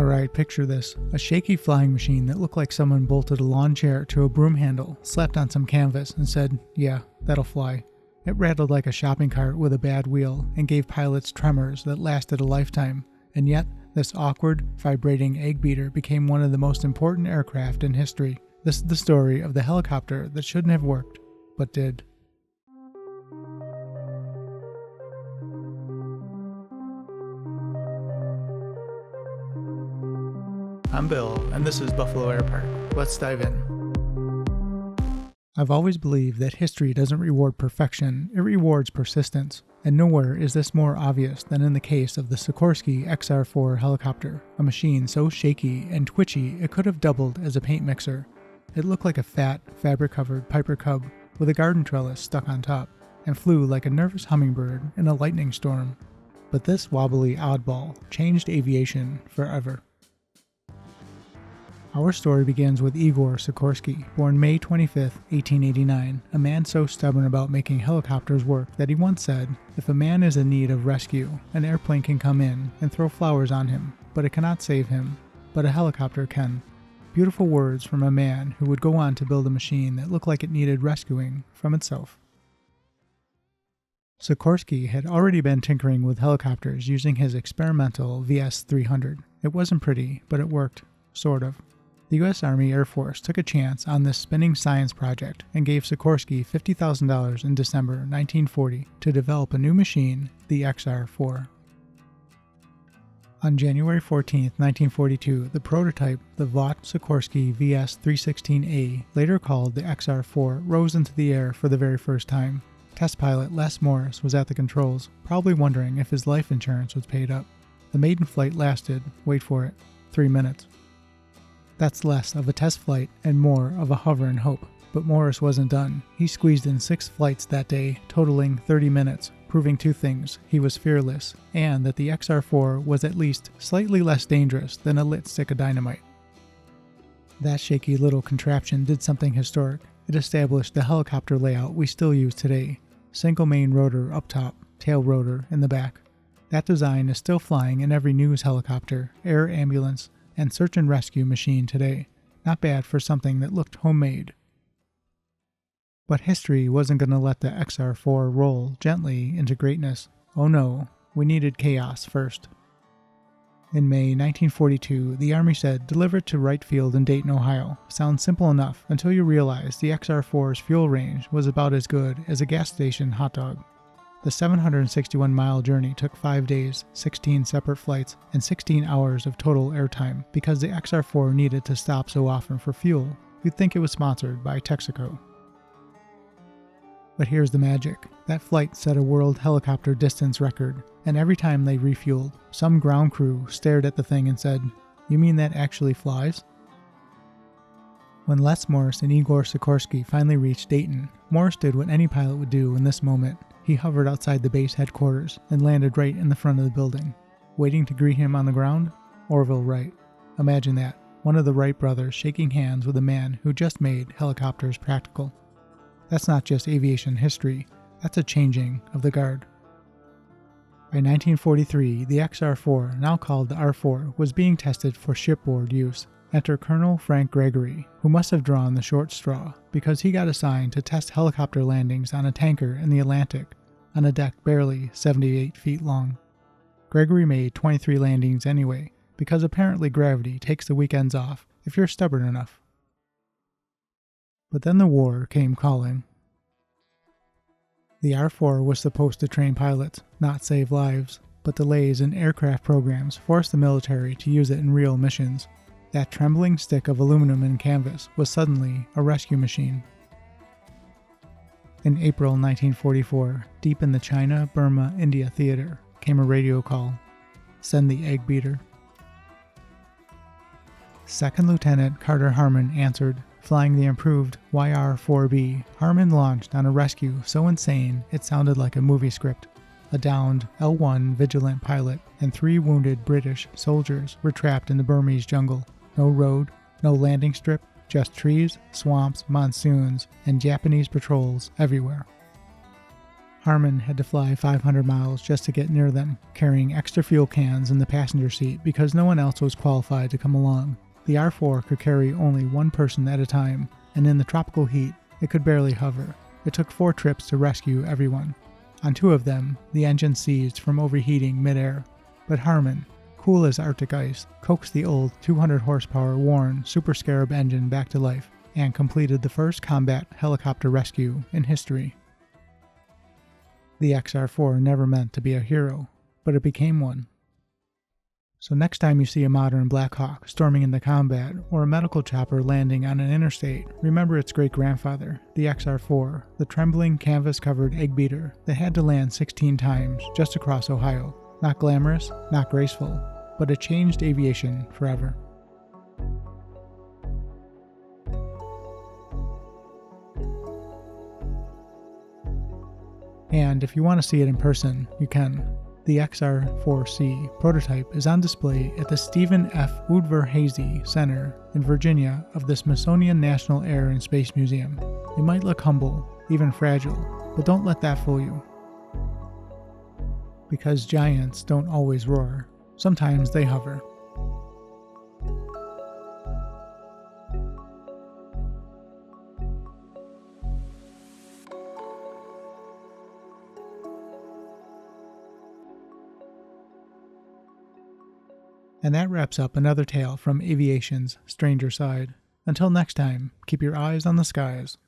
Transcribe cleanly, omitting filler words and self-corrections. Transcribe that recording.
Alright, picture this. A shaky flying machine that looked like someone bolted a lawn chair to a broom handle, slapped on some canvas, and said, yeah, that'll fly. It rattled like a shopping cart with a bad wheel and gave pilots tremors that lasted a lifetime, and yet this awkward, vibrating Eggbeater became one of the most important aircraft in history. This is the story of the helicopter that shouldn't have worked, but did. I'm Bill, and this is Buffalo Air Park. Let's dive in. I've always believed that history doesn't reward perfection, it rewards persistence. And nowhere is this more obvious than in the case of the Sikorsky XR-4 helicopter, a machine so shaky and twitchy it could have doubled as a paint mixer. It looked like a fat, fabric-covered Piper Cub with a garden trellis stuck on top, and flew like a nervous hummingbird in a lightning storm. But this wobbly oddball changed aviation forever. Our story begins with Igor Sikorsky, born May 25, 1889, a man so stubborn about making helicopters work that he once said, "If a man is in need of rescue, an airplane can come in and throw flowers on him, but it cannot save him, but a helicopter can." Beautiful words from a man who would go on to build a machine that looked like it needed rescuing from itself. Sikorsky had already been tinkering with helicopters using his experimental VS-300. It wasn't pretty, but it worked, sort of. The U.S. Army Air Force took a chance on this spinning science project and gave Sikorsky $50,000 in December 1940 to develop a new machine, the XR-4. On January 14, 1942, the prototype, the Vought Sikorsky VS-316A, later called the XR-4, rose into the air for the very first time. Test pilot Les Morris was at the controls, probably wondering if his life insurance was paid up. The maiden flight lasted, wait for it, 3 minutes. That's less of a test flight and more of a hover and hope. But Morris wasn't done. He squeezed in 6 flights that day, totaling 30 minutes, proving 2 things. He was fearless, and that the XR-4 was at least slightly less dangerous than a lit stick of dynamite. That shaky little contraption did something historic. It established the helicopter layout we still use today. Single main rotor up top, tail rotor in the back. That design is still flying in every news helicopter, air ambulance, and search and rescue machine today. Not bad for something that looked homemade. But history wasn't going to let the XR-4 roll gently into greatness. Oh no, we needed chaos first. In May 1942, the Army said, deliver it to Wright Field in Dayton, Ohio. Sounds simple enough until you realize the XR-4's fuel range was about as good as a gas station hot dog. The 761-mile journey took 5 days, 16 separate flights, and 16 hours of total airtime because the XR-4 needed to stop so often for fuel. You'd think it was sponsored by Texaco. But here's the magic. That flight set a world helicopter distance record, and every time they refueled, some ground crew stared at the thing and said, "You mean that actually flies?" When Les Morris and Igor Sikorsky finally reached Dayton, Morris did what any pilot would do in this moment. He hovered outside the base headquarters and landed right in the front of the building. Waiting to greet him on the ground? Orville Wright. Imagine that, one of the Wright brothers shaking hands with a man who just made helicopters practical. That's not just aviation history, that's a changing of the guard. By 1943, the XR-4, now called the R-4, was being tested for shipboard use. Enter Colonel Frank Gregory, who must have drawn the short straw because he got assigned to test helicopter landings on a tanker in the Atlantic, on a deck barely 78 feet long. Gregory made 23 landings anyway, because apparently gravity takes the weekends off if you're stubborn enough. But then the war came calling. The R-4 was supposed to train pilots, not save lives, but delays in aircraft programs forced the military to use it in real missions. That trembling stick of aluminum and canvas was suddenly a rescue machine. In April 1944, deep in the China, Burma, India theater, came a radio call. Send the Eggbeater. Second Lieutenant Carter Harmon answered. Flying the improved YR-4B, Harmon launched on a rescue so insane it sounded like a movie script. A downed L-1 vigilant pilot and 3 wounded British soldiers were trapped in the Burmese jungle. No road, no landing strip, just trees, swamps, monsoons, and Japanese patrols everywhere. Harmon had to fly 500 miles just to get near them, carrying extra fuel cans in the passenger seat because no one else was qualified to come along. The R4 could carry only one person at a time, and in the tropical heat, it could barely hover. It took 4 trips to rescue everyone. On 2 of them, the engine seized from overheating midair, but Harmon, cool as Arctic ice, coaxed the old 200 horsepower Warren Super Scarab engine back to life and completed the first combat helicopter rescue in history. The XR-4 never meant to be a hero, but it became one. So next time you see a modern Black Hawk storming into combat or a medical chopper landing on an interstate, remember its great-grandfather, the XR-4, the trembling canvas-covered Eggbeater that had to land 16 times just across Ohio. Not glamorous, not graceful, but it changed aviation forever. And if you want to see it in person, you can. The XR-4C prototype is on display at the Stephen F. Udvar-Hazy Center in Virginia of the Smithsonian National Air and Space Museum. It might look humble, even fragile, but don't let that fool you. Because giants don't always roar. Sometimes they hover. And that wraps up another tale from Aviation's Stranger Side. Until next time, keep your eyes on the skies.